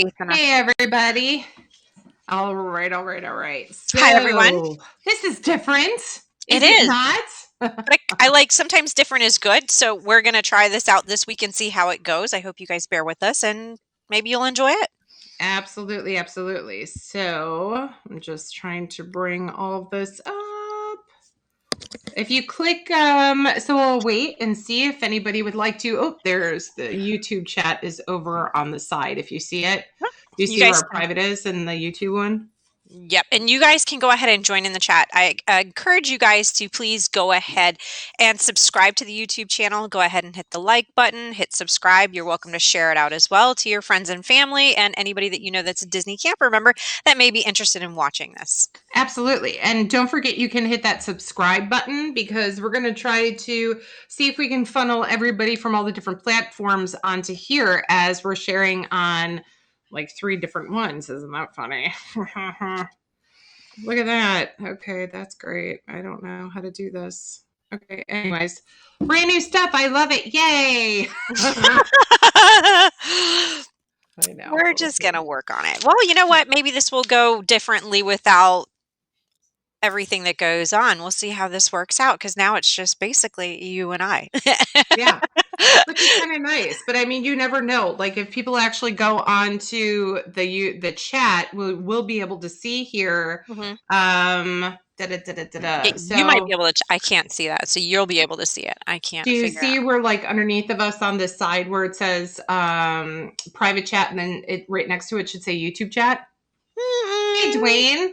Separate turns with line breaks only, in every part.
faith in us.
Hey, everybody. All right. So,
Hi, everyone.
This is different.
It
Is
is.
not?
But I like sometimes different is good. So we're going to try this out this week and see how it goes. I hope you guys bear with us and maybe you'll enjoy it.
Absolutely. So I'm just trying to bring all of this up. If you click, so we'll wait and see if anybody would like to. Oh, there's the YouTube chat is over on the side. If you see it, you see where our private is in the YouTube one.
Yep. And you guys can go ahead and join in the chat. I encourage you guys to please go ahead and subscribe to the YouTube channel. Go ahead and hit the like button, hit subscribe. You're welcome to share it out as well to your friends and family and anybody that you know that's a Disney camper member that may be interested in watching this.
Absolutely. And don't forget you can hit that subscribe button because we're going to try to see if we can funnel everybody from all the different platforms onto here as we're sharing on like 3 different ones. Isn't that funny? Look at that. Okay, that's great. I don't know how to do this. Okay, anyways, brand new stuff. I love it. Yay.
I know. We're just going to work on it. Well, you know what? Maybe this will go differently without everything that goes on. We'll see how this works out because now it's just basically you and I.
Yeah. Which is kind of nice. But I mean, you never know. Like if people actually go on to the chat, we'll be able to see here.
Mm-hmm. So, you might be able to. I can't see that. So you'll be able to see it. I can't.
Do you see where like underneath of us on this side where it says private chat and then it right next to it should say YouTube chat? Hey, Dwayne.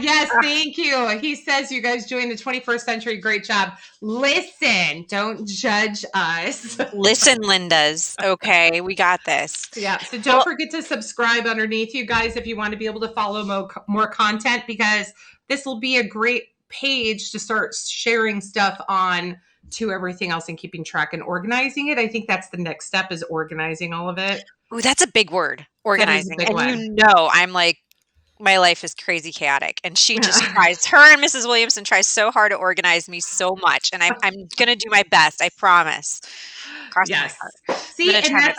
Yes, thank you. He says you guys joined the 21st century. Great job. Listen, don't judge us.
Listen, Linda's. Okay, we got this.
Yeah, so don't forget to subscribe underneath, you guys, if you want to be able to follow more content, because this will be a great page to start sharing stuff on to everything else and keeping track and organizing it. I think that's the next step is organizing all of it.
Oh, that's a big word, organizing. And you know, I'm like, my life is crazy chaotic. And she just tries, her and Mrs. Williamson tries so hard to organize me so much. And I'm going to do my best. I promise.
Yes. See, and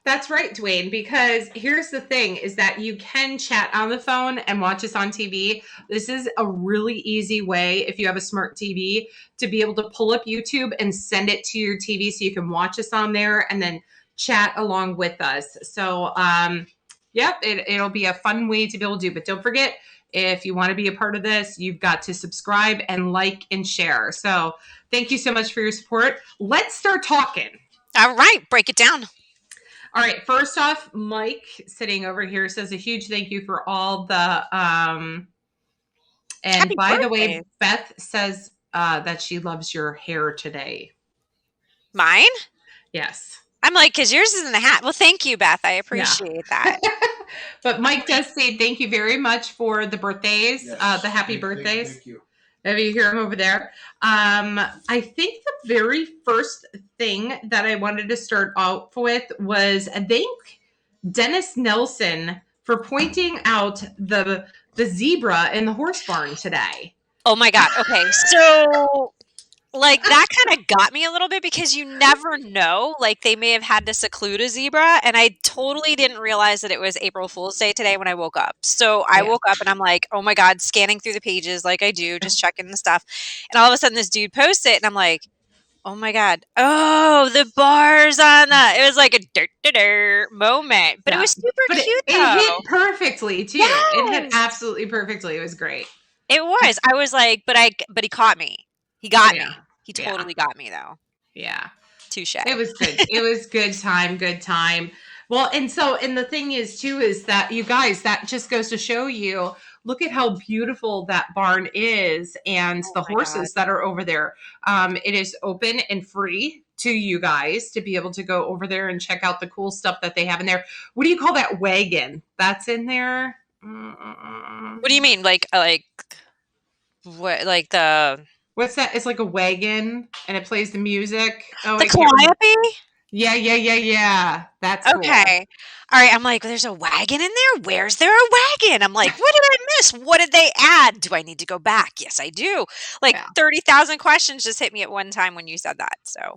that's right, Dwayne, because here's the thing is that you can chat on the phone and watch us on TV. This is a really easy way, if you have a smart TV, to be able to pull up YouTube and send it to your TV so you can watch us on there and then chat along with us. So, yep, it'll be a fun way to be able to do. But don't forget, if you want to be a part of this, you've got to subscribe and like and share. So thank you so much for your support. Let's start talking.
All right, break it down.
All right, first off, Mike sitting over here says a huge thank you for all the and Happy by birthday. The way, Beth says that she loves your hair today.
Mine?
Yes.
I'm like, because yours is in the hat. Well, thank you, Beth. I appreciate that.
But Mike does say thank you very much for the birthdays, the happy birthdays.
Thank you.
If you hear him over there. I think the very first thing that I wanted to start off with was thank Dennis Nelson for pointing out the zebra in the horse barn today.
Oh my God. Okay. So like that kind of got me a little bit because you never know, like they may have had to seclude a zebra and I totally didn't realize that it was April Fool's Day today when I woke up. So I woke up and I'm like, oh my God, scanning through the pages like I do, just checking the stuff. And all of a sudden this dude posts it and I'm like, oh my God. Oh, the bars on that. It was like a moment, but it was super cute though.
It hit perfectly too. Yes. It hit absolutely perfectly. It was great.
It was. I was like, but he caught me. He got me. He totally got me though.
Yeah.
Touche.
It was good. It was good time. Well, and the thing is too, is that you guys, that just goes to show you, look at how beautiful that barn is and the horses that are over there. It is open and free to you guys to be able to go over there and check out the cool stuff that they have in there. What do you call that wagon that's in there?
What do you mean? Like what, like the...
What's that? It's like a wagon, and it plays the music.
Oh, the Calliope?
Yeah. That's
okay. Cool. All right. I'm like, there's a wagon in there? Where's there a wagon? I'm like, what did I miss? What did they add? Do I need to go back? Yes, I do. Like 30,000 questions just hit me at one time when you said that. So,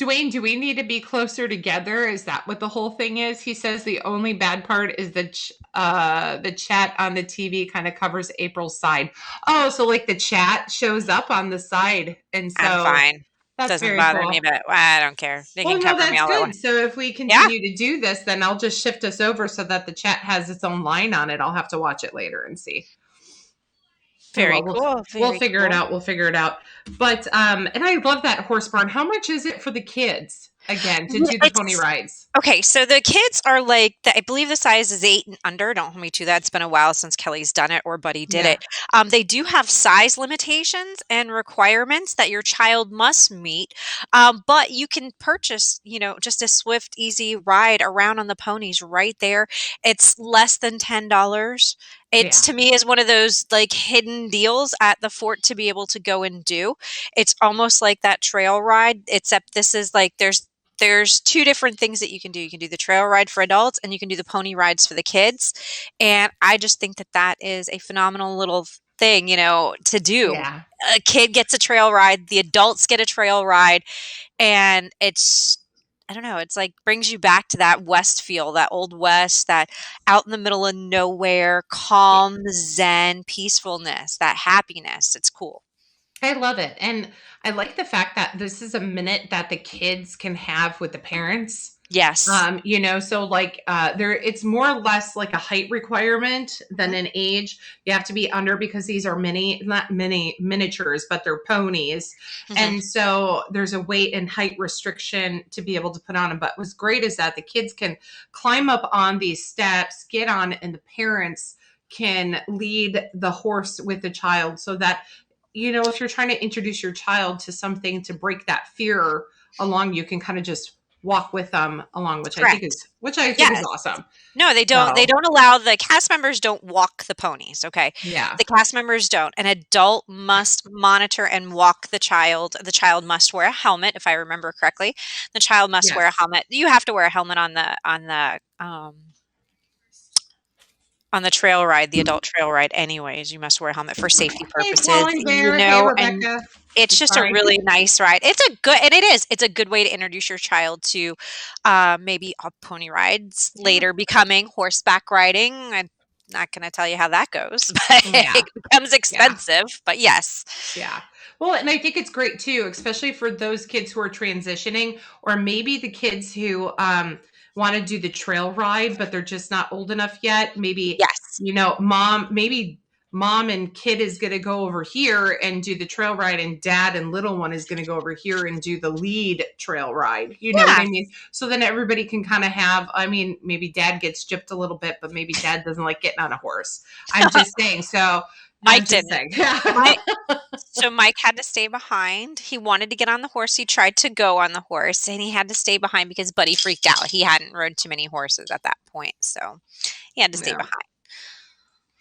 Dwayne, do we need to be closer together? Is that what the whole thing is? He says the only bad part is the chat on the TV kind of covers April's side. Oh, so like the chat shows up on the side, and
I'm
so
fine.
that's
Doesn't
very
bother me,
cool.
but I don't care. They can
Well, no,
cover me
that's
all at
good.
once.
So if we
Yeah,
continue to do this, then I'll just shift us over so that the chat has its own line on it. I'll have to watch it later and see. Oh
very
well,
cool.
we'll
Very
figure it
cool.
out. We'll figure it out. But and I love that horse barn. How much is it for the kids again to
Yeah,
do the pony rides?
okay, so the kids are like, I believe the size is 8 and under. Don't hold me to that. It's been a while since Kelly's done it or Buddy did
Yeah,
it. They do have size limitations and requirements that your child must meet. But you can purchase, just a swift, easy ride around on the ponies right there. It's less than $10. It's
yeah,
to me is one of those like hidden deals at the fort to be able to go and do. It's almost like that trail ride, except this is like there's two different things that you can do. You can do the trail ride for adults and you can do the pony rides for the kids. And I just think that that is a phenomenal little thing, to do.
yeah.
A kid gets a trail ride, the adults get a trail ride, and it's I don't know, it's like brings you back to that West feel, that old West, that out in the middle of nowhere,
Yeah.
calm, zen, peacefulness, that happiness. It's cool.
I love it. And I like the fact that this is a minute that the kids can have with the parents.
Yes.
So like there it's more or less like a height requirement than
Mhm,
an age. You have to be under because these are not mini miniatures, but they're ponies.
mhm.
And so there's a weight and height restriction to be able to put on them. But what's great is that the kids can climb up on these steps, get on, and the parents can lead the horse with the child so that if you're trying to introduce your child to something to break that fear along, you can kind of just walk with them along, which I think
Correct.
is which I think is
Yes.
awesome.
No, they don't they
So
don't allow the cast members don't walk the ponies, okay?
yeah,
The cast members don't. An adult must monitor and walk the child. The child must wear a helmet, if I remember correctly. The child must wear a
yes,
helmet. You have to wear a helmet on the trail ride, the adult trail ride anyways. You must wear a helmet for safety
hey
purposes,
falling bear, hey
and
Rebecca.
it's just a
Sorry.
really nice ride. It's a good way to introduce your child to, maybe, pony rides,
Yeah,
later becoming horseback riding. I'm not gonna tell you how that goes, but
yeah,
it becomes
yeah.
expensive, but yes.
Yeah. Well, and I think it's great too, especially for those kids who are transitioning, or maybe the kids who want to do the trail ride, but they're just not old enough yet. Maybe,
Yes.
maybe mom and kid is going to go over here and do the trail ride, and dad and little one is going to go over here and do the lead trail ride. You know what
Yeah.
I mean? So then everybody can kind of maybe dad gets gypped a little bit, but maybe dad doesn't like getting on a horse. I'm just saying. So I'm
Mike
just
didn't.
saying.
Mike So Mike had to stay behind. He wanted to get on the horse. He tried to go on the horse, and he had to stay behind because Buddy freaked out. He hadn't rode too many horses at that point, so he had to stay
Yeah.
behind.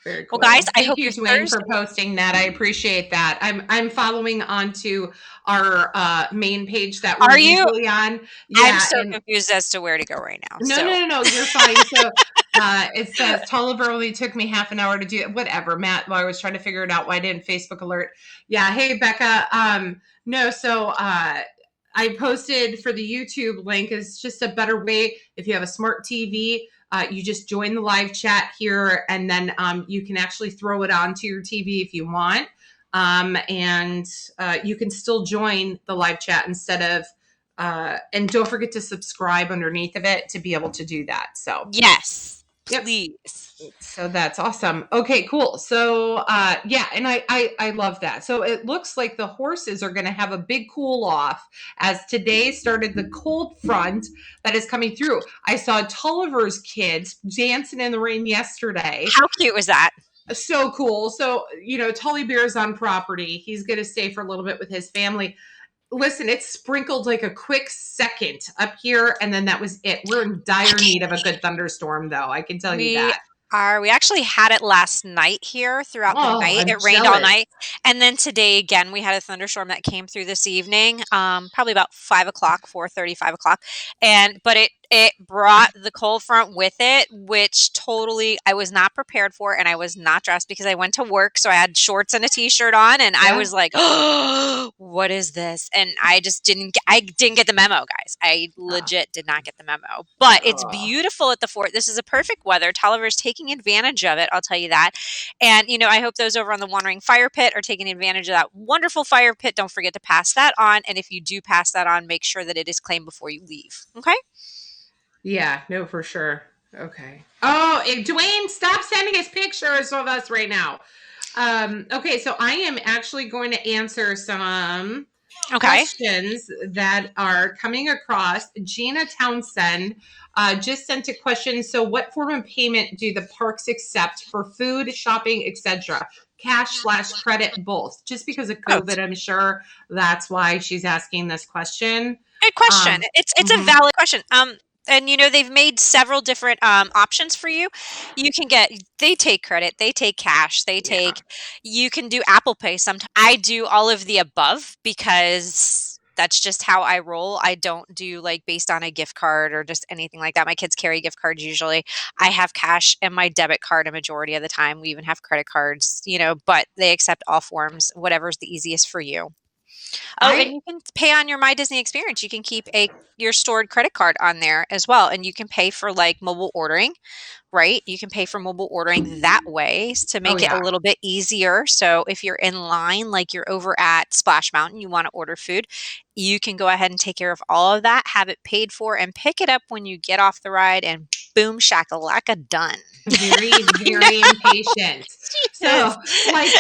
Very
Well, guys,
cool.
I
Thank
hope
you,
your
Dwayne, for
Thursday.
posting that. I appreciate that. I'm following onto our main page that we're
Are you?
usually on.
I'm
Yeah,
so
and
confused as to where to go right now.
no,
So
no, no, no, you're fine. So it says Tolliver only took me half an hour to do it. Whatever, Matt. While I was trying to figure it out, why didn't Facebook alert? Yeah. Hey, Becca. No. So I posted for the YouTube link. It's just a better way if you have a smart TV. You just join the live chat here, and then you can actually throw it onto your TV if you want. And you can still join the live chat instead of and don't forget to subscribe underneath of it to be able to do that. So,
yes,
yep.
please.
So that's awesome. Okay, cool. So, yeah, and I love that. So it looks like the horses are going to have a big cool off as today started the cold front that is coming through. I saw Tulliver's kids dancing in the rain yesterday.
How cute was that?
So cool. So, Tully Bear's on property. He's going to stay for a little bit with his family. Listen, it sprinkled like a quick second up here, and then that was it. We're in dire need of a good thunderstorm, though. I can tell you
We
that.
We actually had it last night here throughout the
Oh,
night.
I'm
It rained all
jealous.
night. And then today again, we had a thunderstorm that came through this evening, probably about 5 o'clock, 4:30, 5 o'clock. But it brought the cold front with it, which totally I was not prepared for, and I was not dressed because I went to work, so I had shorts and a t-shirt on, and I
Yeah.
was like, "Oh, what is this?" And I didn't get the memo, guys. I legit did not get the memo. But it's
Oh.
beautiful at the fort. This is a perfect weather. Tulliver's taking advantage of it, I'll tell you that. And I hope those over on the Wandering Fire Pit are taking advantage of that wonderful fire pit. Don't forget to pass that on, and if you do pass that on, make sure that it is claimed before you leave. Okay?
Yeah, no, for sure. Okay. Oh, Dwayne, stop sending us pictures of us right now. Okay, so I am actually going to answer some questions that are coming across. Gina Townsend just sent a question. So, what form of payment do the parks accept for food, shopping, etc.? Cash/credit, both. Just because of COVID, I'm sure that's why she's asking this question.
Good question. It's a
Mhm.
valid question. And they've made several different options for you. They take credit, they take cash,
Yeah.
you can do Apple Pay. Sometimes I do all of the above because that's just how I roll. I don't do like based on a gift card or just anything like that. My kids carry gift cards usually. I have cash and my debit card a majority of the time. We even have credit cards, but they accept all forms, whatever's the easiest for you. Oh, and
I
you can pay on your My Disney experience. You can keep your stored credit card on there as well, and you can pay for like mobile ordering, right? You can pay for mobile ordering that way to
Oh
make it a
yeah.
little bit easier. So if you're in line, like you're over at Splash Mountain, you want to order food, you can go ahead and take care of all of that, have it paid for, and pick it up when you get off the ride, and boom shakalaka done.
Very,
I
very impatient.
know.
So, like,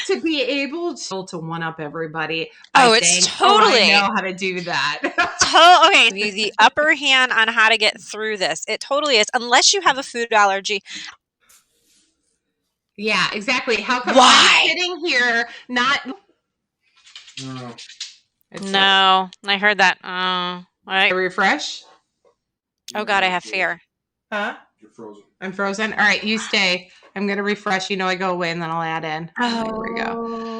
to be able to one up everybody, I
Oh, it's
think, oh, I
totally.
know how to do that.
Okay, you the upper hand on how to get through this. It totally is, unless you have a food allergy.
Yeah, exactly. How come I'm
Why?
sitting here not? No.
No, I heard that. All right.
Refresh.
Oh God, I have fear.
Huh? You're frozen. I'm frozen. All right, you stay. I'm gonna refresh. I go away and then I'll add in. There we go.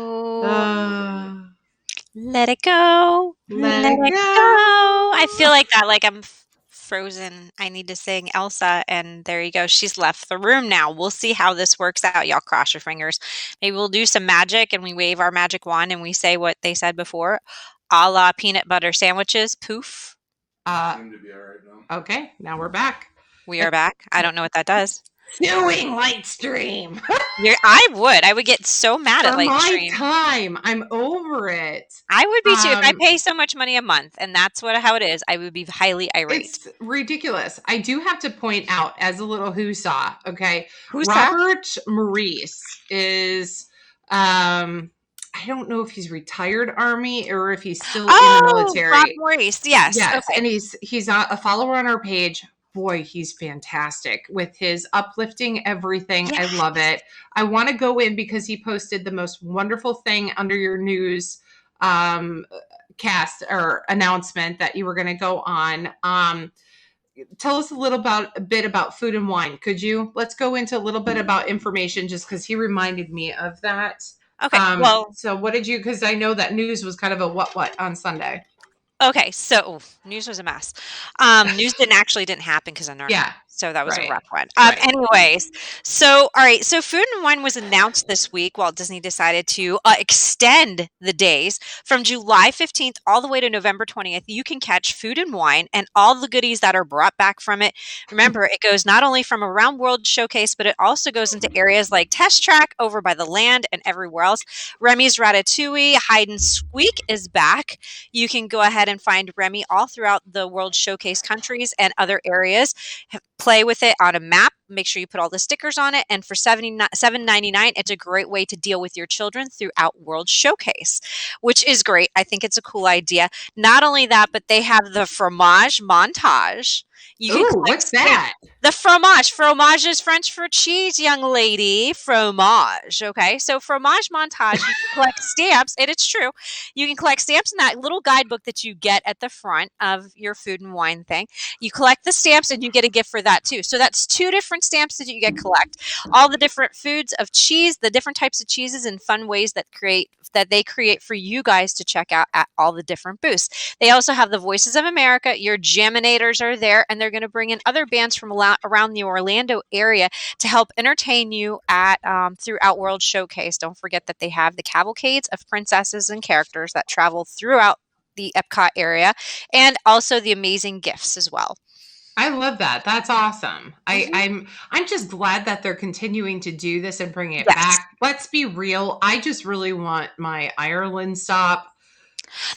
Let it go.
Let
Let
it
it go. I feel
go.
like that, like I'm frozen. I need to sing Elsa, and there you go. She's left the room now. We'll see how this works out. Y'all cross your fingers. Maybe we'll do some magic and we wave our magic wand and we say what they said before, a la peanut butter sandwiches. Poof.
Seem to be all right now. Okay, now we're back.
We are back. I don't know what that does.
Doing Lightstream.
I would get so mad at
For my
Lightstream.
time, I'm over it.
I would be too. If I pay so much money a month and that's how it is, I would be highly irate.
It's ridiculous. I do have to point out as a little whoosah, okay?
Who's
Robert Maurice is I don't know if he's retired Army or if he's still in the military.
Rob Maurice, yes.
Yes,
Okay.
and he's a follower on our page. Boy, he's fantastic with his uplifting everything.
Yeah.
I love it. I want to go in because he posted the most wonderful thing under your news cast or announcement that you were going to go on. Tell us a bit about Food and Wine. Could you? Let's go into a little bit about information just because he reminded me of that.
Okay.
So what did you? Because I know that news was kind of a what on Sunday.
Okay, so news was a mess. News didn't happen because of Narnia.
Yeah.
So that was a rough one.
Right.
Anyways, all right. So Food and Wine was announced this week. Walt Disney decided to extend the days from July 15th all the way to November 20th. You can catch Food and Wine and all the goodies that are brought back from it. Remember, it goes not only from around World Showcase, but it also goes into areas like Test Track, over by the land, and everywhere else. Remy's Ratatouille, Hide and Squeak is back. You can go ahead and find Remy all throughout the World Showcase countries and other areas. Play with it on a map. Make sure you put all the stickers on it. And for $7.99, it's a great way to deal with your children throughout World Showcase, which is great. I think it's a cool idea. Not only that, but they have the fromage montage.
Ooh, what's that?
The fromage. Fromage is French for cheese, young lady. Fromage. Okay. So fromage montage, you can collect stamps, and it's true. You can collect stamps in that little guidebook that you get at the front of your Food and Wine thing. You collect the stamps and you get a gift for that too. So that's 2 different different stamps that you get collect, all the different foods of cheese, the different types of cheeses and fun ways that they create for you guys to check out at all the different booths. They also have the Voices of America. Your Jaminators are there, and they're going to bring in other bands from around the Orlando area to help entertain you at throughout World Showcase. Don't forget that they have the cavalcades of princesses and characters that travel throughout the Epcot area, and also the amazing gifts as well.
I love that. That's awesome.
Mm-hmm.
I'm just glad that they're continuing to do this and bring it
Yes.
back. Let's be real. I just really want my Ireland stop.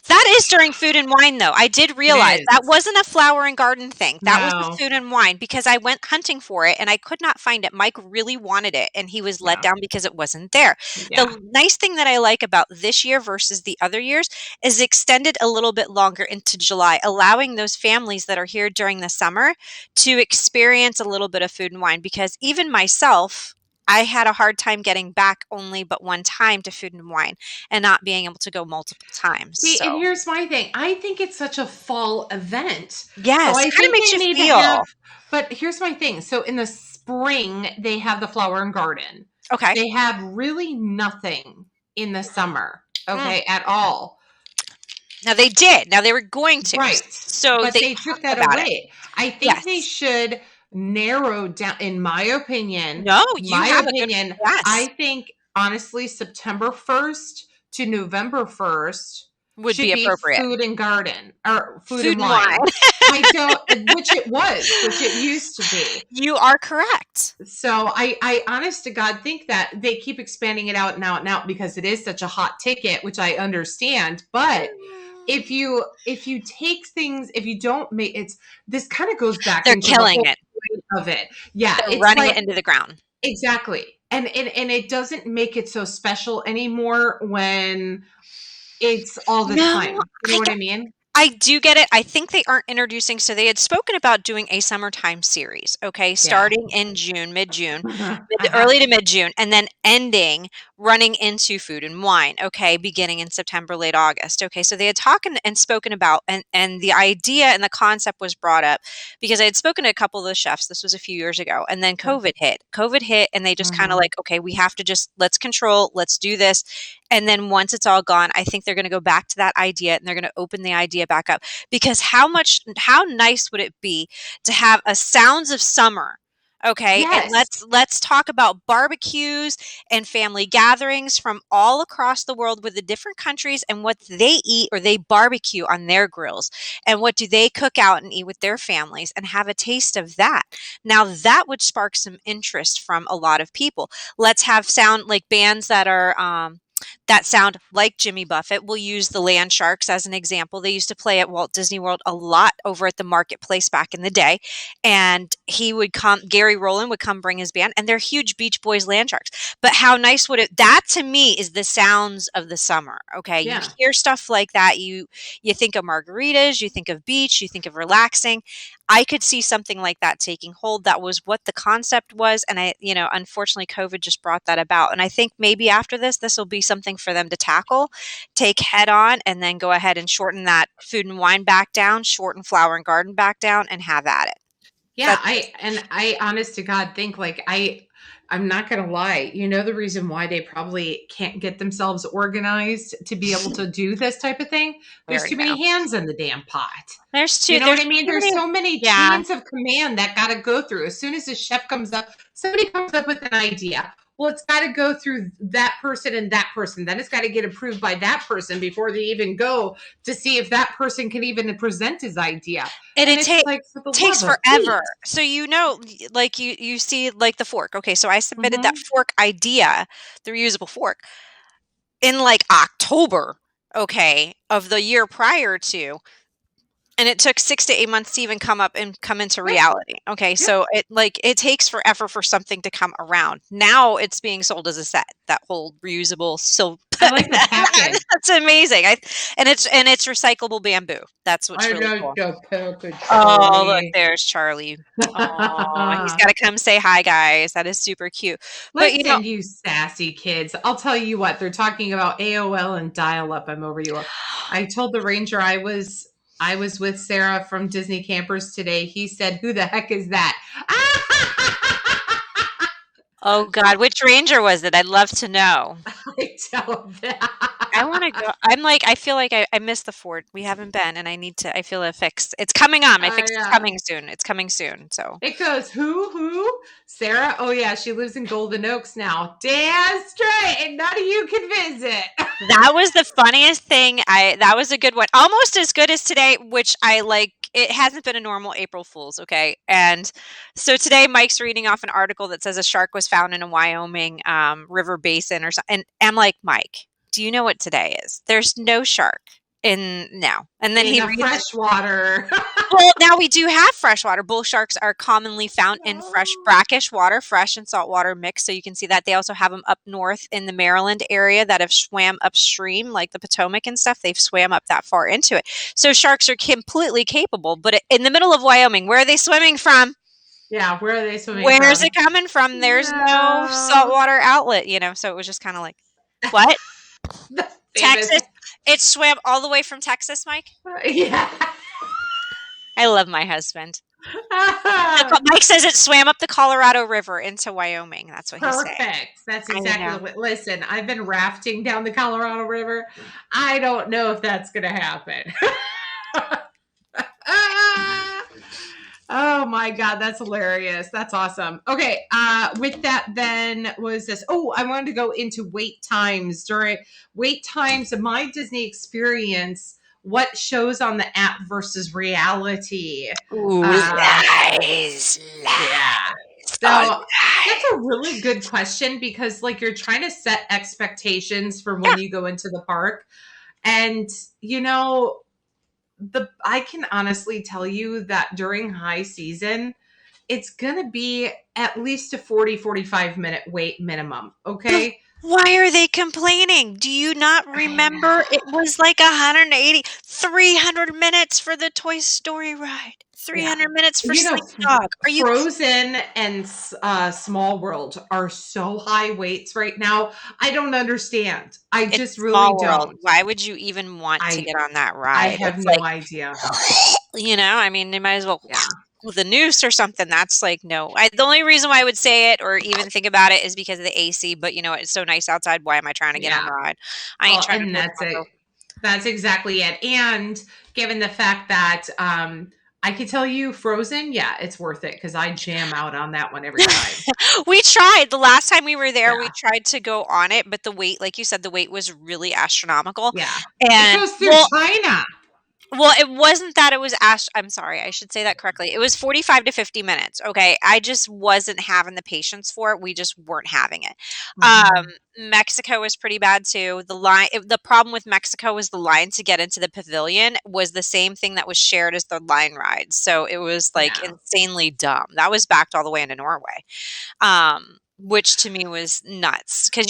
That is during Food and Wine, though. I did
It
realize that
is.
wasn't a flower and garden thing. That was the
No.
Food and Wine because I went hunting for it and I could not find it. Mike really wanted it and he was let
Yeah.
down because it wasn't there.
Yeah.
The nice thing that I like about this year versus the other years is extended a little bit longer into July, allowing those families that are here during the summer to experience a little bit of Food and Wine because even myself, I had a hard time getting back only but one time to Food and Wine and not being able to go multiple times.
See, and
So,
here's my thing. I think it's such a fall event. So
yes,
I
kinda
think
makes
they
you
need to have,
feel
but here's my thing. So in the spring, they have the flower and garden.
okay.
They have really nothing in the summer,
Mm.
okay, at all.
Now they did. Now they were going to.
Right.
So
But
they
they took
talked
that
about it.
away. I think they
Yes.
should narrow down,
No, you
my
have a good
opinion, I
yes,
think honestly September 1st to November 1st
would be
should be
appropriate.
food and garden or food
Food
and
and wine.
wine. I don't, which it used to be.
You are correct.
So I honest to God think that they keep expanding it out and out and out because it is such a hot ticket, which I understand. But if you take things, if you don't make it's this kind of goes back
They're
into the
killing
whole
it.
point of it. Yeah,
They're
it's
running
like
it into the ground.
exactly. And it doesn't make it so special anymore when it's all the
No,
time. You know
I
what I mean?
I do get it. I think they aren't introducing so they had spoken about doing a summertime series, okay,
Yeah.
starting in June, mid-June,
Uh-huh.
early to mid-June, and then ending running into Food and Wine, okay, beginning in September, late August. Okay, so they had talked and spoken about and the idea and the concept was brought up because I had spoken to a couple of the chefs. This was a few years ago, and then
Yeah.
COVID hit. COVID hit, and they just kind of
Mhm.
like, okay, we have to just let's control, let's do this. And then once it's all gone, I think they're going to go back to that idea and they're going to open the idea back up because how nice would it be to have a Sounds of Summer? Okay, and
Yes.
let's talk about barbecues and family gatherings from all across the world with the different countries and what they eat or they barbecue on their grills and what do they cook out and eat with their families and have a taste of that. Now that would spark some interest from a lot of people. Let's have sound like bands that sound like Jimmy Buffett. We'll use the Land Sharks as an example. They used to play at Walt Disney World a lot over at the marketplace back in the day. And he would come, Gary Rowland would come bring his band, and they're huge Beach Boys Land Sharks. But how nice would it that to me is the sounds of the summer. Okay. You
Yeah.
hear stuff like that. You think of margaritas, you think of beach, you think of relaxing. I could see something like that taking hold. That was what the concept was. And unfortunately, COVID just brought that about. And I think maybe after this will be something for them to tackle, take head on, and then go ahead and shorten that Food and Wine back down, shorten Flower and Garden back down, and have at it.
Yeah,
That's
I honest to God think like I'm not gonna lie. You know the reason why they probably can't get themselves organized to be able to do this type of thing? There's
very
too
true.
many hands in the damn pot.
There's
You
two.
know what
There's
I mean?
too
There's
many.
so many
Yeah,
chains of command that got to go through. As soon as the chef comes up, somebody comes up with an idea. Well, it's got to go through that person and that person. Then it's got to get approved by that person before they even go to see if that person can even present his idea.
and
And
it
it's like, for the
takes
love of
forever.
Pete.
So like you see, like the fork. Okay, so I submitted that
Mm-hmm.
fork idea, the reusable fork, in like October. Okay, of the year prior to, and it took 6 to 8 months to even come into
Yep.
reality. Okay,
Yep.
so it takes forever for something to come around. Now it's being sold as a set, that whole reusable silver.
I like the package.
That's amazing. And it's recyclable bamboo. That's what's
I
really
know
cool.
the package,
Oh, look,
Charlie.
there's Charlie. Oh, he's gotta come say hi, guys. That is super cute. But,
Listen, you sassy kids. I'll tell you what, they're talking about AOL and dial up. I'm over you. I told the ranger I was with Sarah from Disney Campers today. He said, "Who the heck is that?"
Oh God, which ranger was it? I'd love to know.
I don't know.
I wanna go. I'm like, I feel like I miss the fort. We haven't been, and I feel a fix. It's coming on. My fix is
Yeah.
coming soon. It's coming soon, so.
It goes, who? Sarah? Oh, yeah, she lives in Golden Oaks now. Damn straight, and none of you can visit.
That was the funniest thing. That was a good one. Almost as good as today, which I like. It hasn't been a normal April Fool's, okay? And so today, Mike's reading off an article that says a shark was found in a Wyoming river basin or something. And I'm like, Mike, do you know what today is? There's no shark in now. And then
In
he
the
reads it.
freshwater.
Well, now we do have freshwater. Bull sharks are commonly found in fresh, brackish water, fresh and salt water mixed. So you can see that they also have them up north in the Maryland area that have swam upstream, like the Potomac and stuff. They've swam up that far into it. So sharks are completely capable. But in the middle of Wyoming, where are they swimming from?
Yeah, where are they swimming
Where's
from?
it coming from? There's no
No.
saltwater outlet, So it was just kind of like, what? Texas? It swam all the way from Texas, Mike?
Yeah.
I love my husband. Mike says it swam up the Colorado River into Wyoming. That's what he said.
Perfect. That's exactly what. Listen, I've been rafting down the Colorado River. I don't know if that's going to happen. Oh my God, that's hilarious. That's awesome. Okay, with that, then was this? Oh, I wanted to go into wait times during wait times of my Disney experience. What shows on the app versus reality?
Ooh, lies.
Yeah. So that's a really good question because, like, you're trying to set expectations for when you go into the park, and I can honestly tell you that during high season, it's going to be at least a 45 minute wait minimum. Okay.
Why are they complaining? Do you not remember it was like 180, 300 minutes for the Toy Story ride? 300 minutes for Sleep Dog. Are you
Frozen and Small World are so high weights right now. I don't understand. I just really don't.
Why would you even want to get on that ride?
I have no idea.
I mean, they might as well with a noose or something. That's like, no. The only reason why I would say it or even think about it is because of the AC. But it's so nice outside. Why am I trying to get on the ride? I ain't trying to.
That's it. That's exactly it. And given the fact that I could tell you Frozen, it's worth it because I jam out on that one every time.
We tried. The last time we were there, we tried to go on it, but the wait, like you said, the wait was really astronomical.
Yeah.
And
it goes through China.
Well, it wasn't that it was I'm sorry, I should say that correctly. It was 45 to 50 minutes. Okay. I just wasn't having the patience for it. We just weren't having it. Mexico was pretty bad too. The problem with Mexico was the line to get into the pavilion was the same thing that was shared as the line ride. So it was like insanely dumb. That was backed all the way into Norway. Which to me was nuts because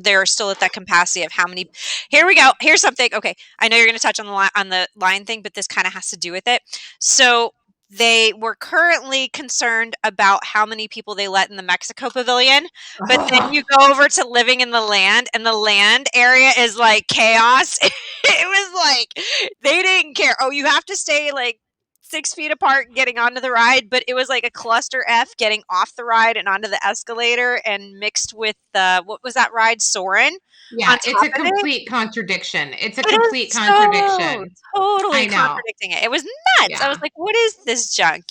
they're still at that capacity of how many. Here we go. Here's something. Okay. I know you're going to touch on the line thing, but this kind of has to do with it. So they were currently concerned about how many people they let in the Mexico pavilion, but then you go over to living in the land and the land area is like chaos. It was like, they didn't care. Oh, you have to stay like 6 feet apart getting onto the ride, but it was like a cluster F getting off the ride and onto the escalator and mixed with what was that ride, Soarin'?
Yeah, it's a complete contradiction. It's a complete contradiction.
Totally contradicting it. It was nuts. Yeah. I was like, what is this junk,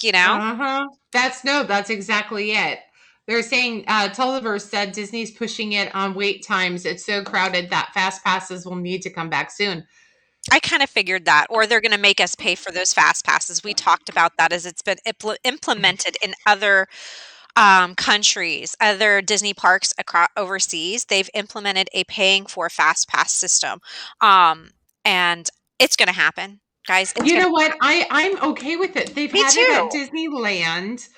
That's exactly it. They're saying, Tulliver said Disney's pushing it on wait times. It's so crowded that fast passes will need to come back soon.
I kind of figured that, or they're going to make us pay for those fast passes. We talked about that as it's been implemented in other countries, other Disney parks overseas. They've implemented a paying for fast pass system, and it's going to happen, guys.
You know what? I'm okay with it. They've had it at Disneyland,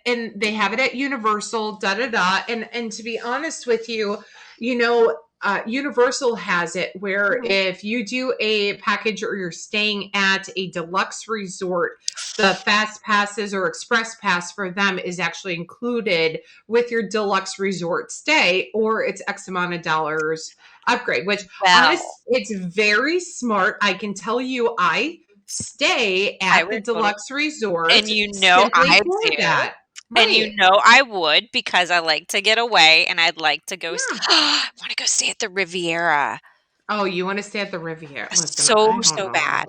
and they have it at Universal. And to be honest with you, Universal has it where if you do a package or you're staying at a deluxe resort, the fast passes or express pass for them is actually included with your deluxe resort stay, or it's X amount of dollars upgrade, which it's very smart. I can tell you, I stay at the deluxe resort.
And I do. And you
Right.
know I would because I like to get away and I'd like to go
Yeah.
I wanna go stay at the Riviera.
Oh, you wanna stay at the Riviera. Listen,
So,
I don't
so
know.
bad.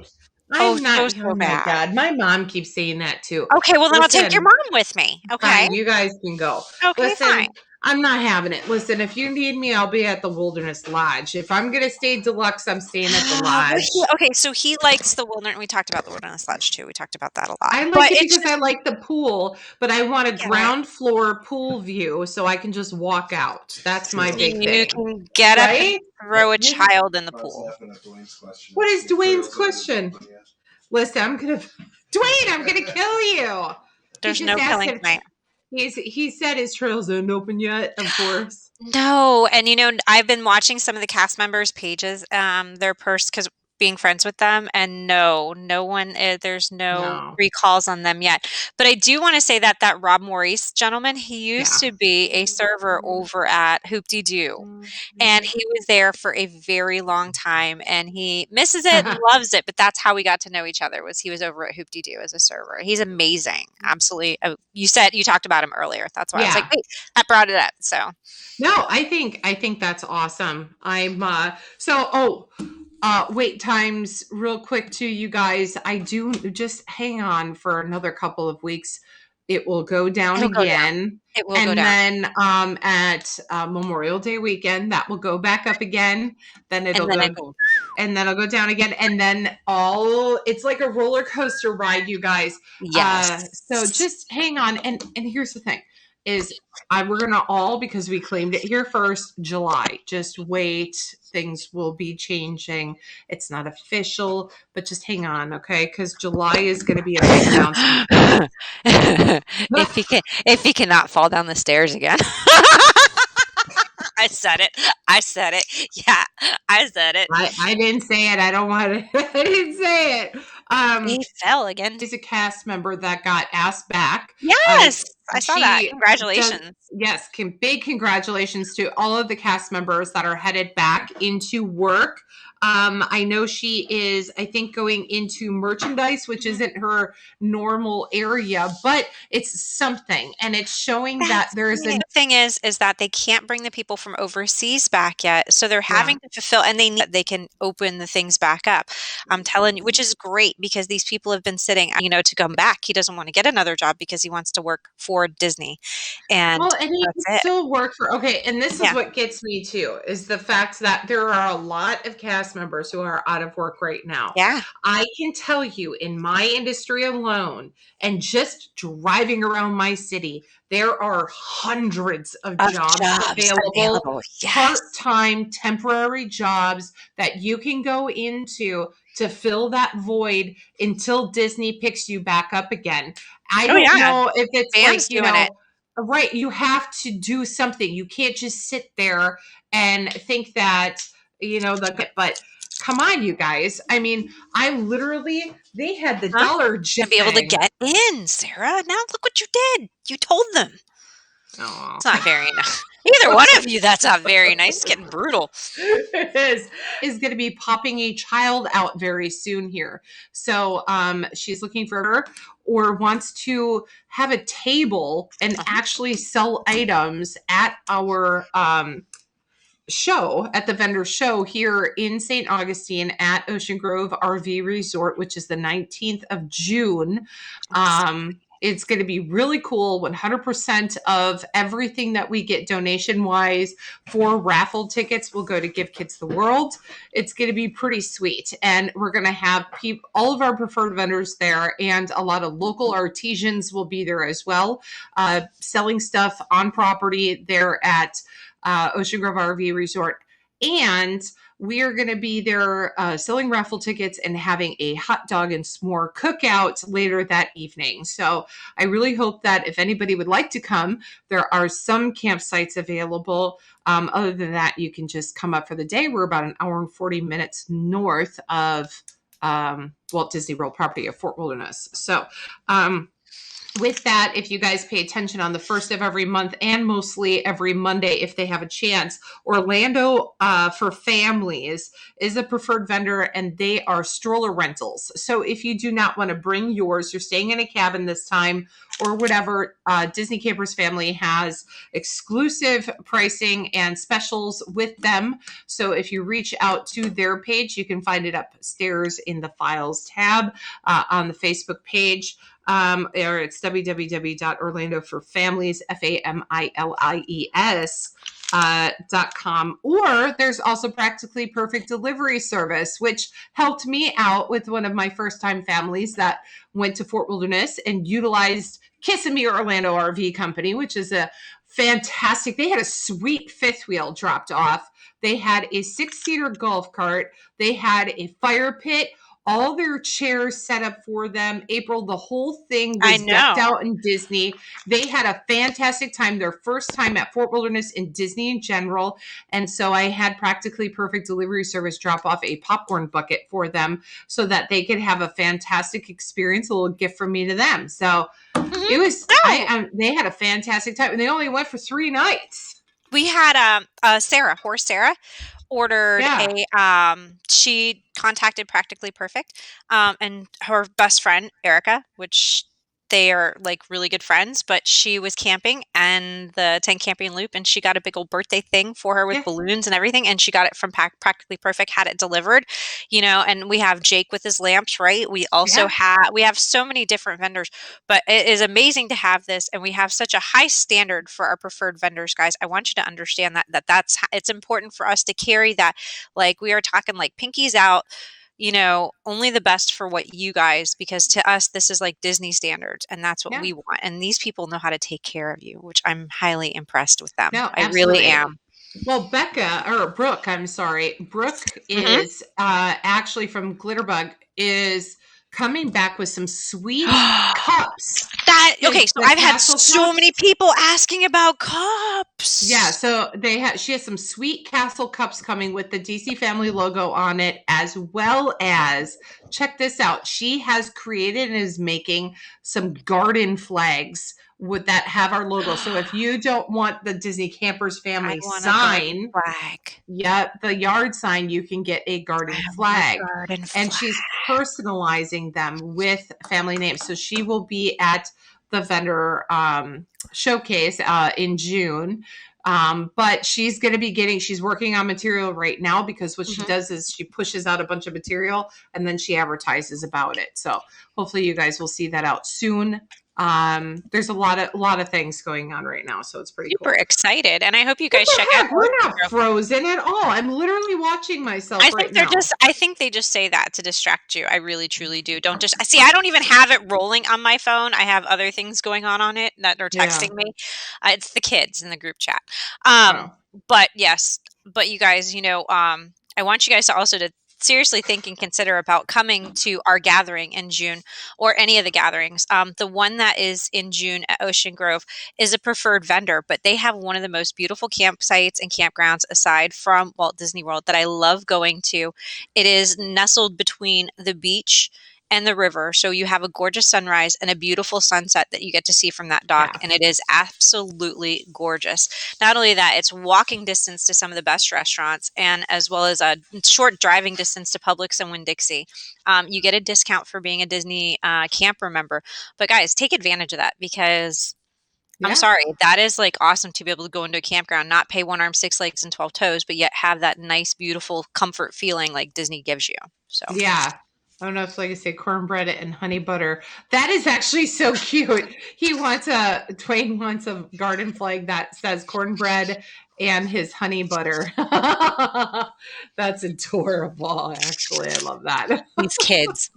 Oh, so,
Oh
so
my
bad.
god, my mom keeps saying that too.
Okay, well, then I'll take your
Listen,
mom with me, okay?
fine, you guys can go.
Okay,
Listen,
fine.
I'm not having it. Listen, if you need me, I'll be at the Wilderness Lodge. If I'm gonna stay deluxe, I'm staying at the
Well, he
lodge.
okay, so he likes the wilderness. We talked about the wilderness lodge too. We talked about that a lot.
I
But
like it
it's
because
just
I like the pool, but I want
I
a
get it.
ground floor pool view so I can just walk out. That's my
True.
big
You
thing.
can get up and
Right?
throw a
Yeah.
child in the
I was
pool.
laughing at Dwayne's question.
What is
See if
Dwayne's
trails
question?
open yet.
Listen, Dwayne, I'm gonna kill you. He
There's
just
no
asked
killing
if
tonight.
he said his trails aren't open yet, of course.
No, and I've been watching some of the cast members' pages, their because being friends with them, and no, no one, there's no
No.
recalls on them yet. But I do want to say that that Rob Maurice gentleman, he used
Yeah.
to be a server over at Hoop De Doo, and he was there for a very long time, and he misses it and loves it. But that's how we got to know each other. Was he was over at Hoop De Doo as a server? He's amazing, absolutely. You talked about him earlier. That's why I was like,
Yeah.
wait, that brought it up. So.
No, I think that's awesome. I'm wait times real quick to you guys. I do just hang on for another couple of weeks. It will go down
It'll go down.
again.
It will go
And
down.
then at Memorial Day weekend, that will go back up again. Then it'll
And then
go
it goes
and then it'll go down again. And then it's like a roller coaster ride, you guys. So
yes.
just hang on. And here's the thing is we're gonna all, because we claimed it here first, July. Just wait, things will be changing. It's not official, but just hang on, okay? Because July is gonna be a big announcement.
If he cannot fall down the stairs again. I said it. I said it. Yeah, I said it.
I didn't say it. I don't want to. I didn't say it.
He fell again.
Is a cast member that got asked back.
Yes, I saw that.
She
Congratulations.
Yes, big congratulations to all of the cast members that are headed back into work. I know she is, I think, going into merchandise, which isn't her normal area, but it's something, and it's showing that there is
The thing is that they can't bring the people from overseas back yet, so they're
Yeah.
having to fulfill, and they can open the things back up. I'm telling you, which is great because these people have been sitting, to come back. He doesn't want to get another job because he wants to work for Disney, and
Well, and he
that's
can
it.
still work for okay, and this is
Yeah.
what gets me too, is the fact that there are a lot of cast members who are out of work right now.
Yeah.
I can tell you in my industry alone, and just driving around my city, there are hundreds of jobs available.
Yes.
Part-time temporary jobs that you can go into to fill that void until Disney picks you back up again. I don't know if it's
Sam's doing it.
right, you have to do something. You can't just sit there and think that, but come on, you guys. I mean, they had the dollar
to be able to get in, Sarah. Now look what you did. You told them.
Oh.
It's not very nice. Either one of you, that's not very nice. It's getting brutal.
It is going to be popping a child out very soon here. So she's looking for her or wants to have a table and actually sell items at our show, at the vendor show here in St. Augustine at Ocean Grove RV Resort, which is the 19th of June. It's going to be really cool. 100% of everything that we get donation wise for raffle tickets will go to Give Kids the World. It's going to be pretty sweet. And we're going to have all of our preferred vendors there, and a lot of local artisans will be there as well, selling stuff on property there at Ocean Grove RV Resort. And we are going to be there selling raffle tickets and having a hot dog and s'more cookout later that evening. So I really hope that if anybody would like to come, there are some campsites available. Other than that, you can just come up for the day. We're about an hour and 40 minutes north of Walt Disney World property of Fort Wilderness. So with that, if you guys pay attention on the first of every month and mostly every Monday, if they have a chance, Orlando for Families is a preferred vendor, and they are stroller rentals. So if you do not want to bring yours, you're staying in a cabin this time, or whatever, Disney Campers Family has exclusive pricing and specials with them. So if you reach out to their page, you can find it upstairs in the files tab on the Facebook page. Or it's www.orlandoforfamilies, FAMILIES, .com. Or there's also Practically Perfect Delivery Service, which helped me out with one of my first time families that went to Fort Wilderness and utilized Kissimmee Orlando RV Company, which is a fantastic. They had a sweet fifth wheel dropped off. They had a 6-seater golf cart. They had a fire pit, all their chairs set up for them. April, the whole thing was decked out in Disney. They had a fantastic time, their first time at Fort Wilderness and Disney in general. And so I had Practically Perfect Delivery Service drop off a popcorn bucket for them so that they could have a fantastic experience, a little gift from me to them. So it was, they had a fantastic time, and they only went for 3 nights.
We had Horse Sarah ordered she contacted Practically Perfect, and her best friend Erica, which they are like really good friends, but she was camping and the tent camping loop, and she got a big old birthday thing for her with balloons and everything, and she got it from Practically Perfect, had it delivered, and we have Jake with his lamps, right? We also we have so many different vendors, but it is amazing to have this, and we have such a high standard for our preferred vendors, guys. I want you to understand that's it's important for us to carry that, like we are talking like pinkies out, only the best for what you guys, because to us, this is like Disney standards, and that's what we want. And these people know how to take care of you, which I'm highly impressed with them.
No,
I really am.
Well, Brooke is actually from Glitterbug, is coming back with some sweet cups.
So I've had so many people asking about cups.
Yeah, so she has some sweet castle cups coming with the DC Family logo on it, as well as, check this out, she has created and is making some garden flags that have our logo. So if you don't want the Disney Campers Family sign, the yard sign, you can get a garden flag. And she's personalizing them with family names. So she will be at the vendor showcase in June. But she's going to be she's working on material right now, because what she does is she pushes out a bunch of material and then she advertises about it. So hopefully you guys will see that out soon. There's a lot of things going on right now, so it's pretty
super excited, and I hope you guys check out.
We're not frozen at all. I'm literally watching myself. I
think they just say that to distract you. I really truly do. Don't just see. I don't even have it rolling on my phone. I have other things going on it that are texting me. It's the kids in the group chat. But yes, but you guys, I want you guys to also to seriously think and consider about coming to our gathering in June, or any of the gatherings. The one that is in June at Ocean Grove is a preferred vendor, but they have one of the most beautiful campsites and campgrounds aside from Walt Disney World that I love going to. It is nestled between the beach and the river. So you have a gorgeous sunrise and a beautiful sunset that you get to see from that dock. And it is absolutely gorgeous. Not only that, it's walking distance to some of the best restaurants, and as well as a short driving distance to Publix and Winn-Dixie. You get a discount for being a Disney camper member. But guys, take advantage of that, because I'm sorry, that is like awesome to be able to go into a campground, not pay 1 arm, 6 legs, and 12 toes, but yet have that nice, beautiful comfort feeling like Disney gives you. So
I don't know if, like I say, cornbread and honey butter. That is actually so cute. Dwayne wants a garden flag that says cornbread and his honey butter. That's adorable. Actually, I love that.
These kids.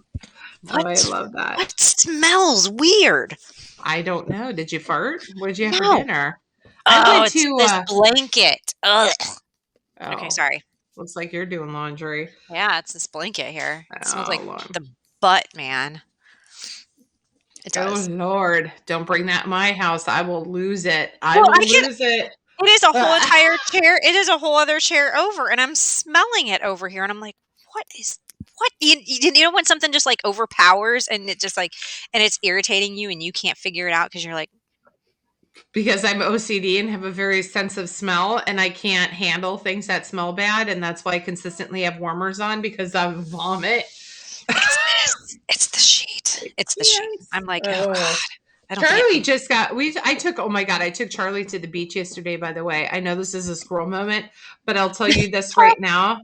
I love that.
What smells weird?
I don't know. Did you fart? What did you have for dinner?
It's this blanket. Ugh. Okay, sorry.
Looks like you're doing laundry.
Yeah, it's this blanket here. It smells like the butt, man. It does.
Oh, Lord. Don't bring that in my house. I will lose it. I will lose it.
It is a whole entire chair. It is a whole other chair over, and I'm smelling it over here, and I'm like, what? You know when something just like overpowers, and it just like, and it's irritating you, and you can't figure it out because you're like,
because I'm OCD and have a very sense of smell, and I can't handle things that smell bad, and that's why I consistently have warmers on, because I vomit.
It's the sheet. It's the sheet. I'm like, oh God. I don't think
Charlie just got, oh my God, I took Charlie to the beach yesterday, by the way. I know this is a squirrel moment, but I'll tell you this right now.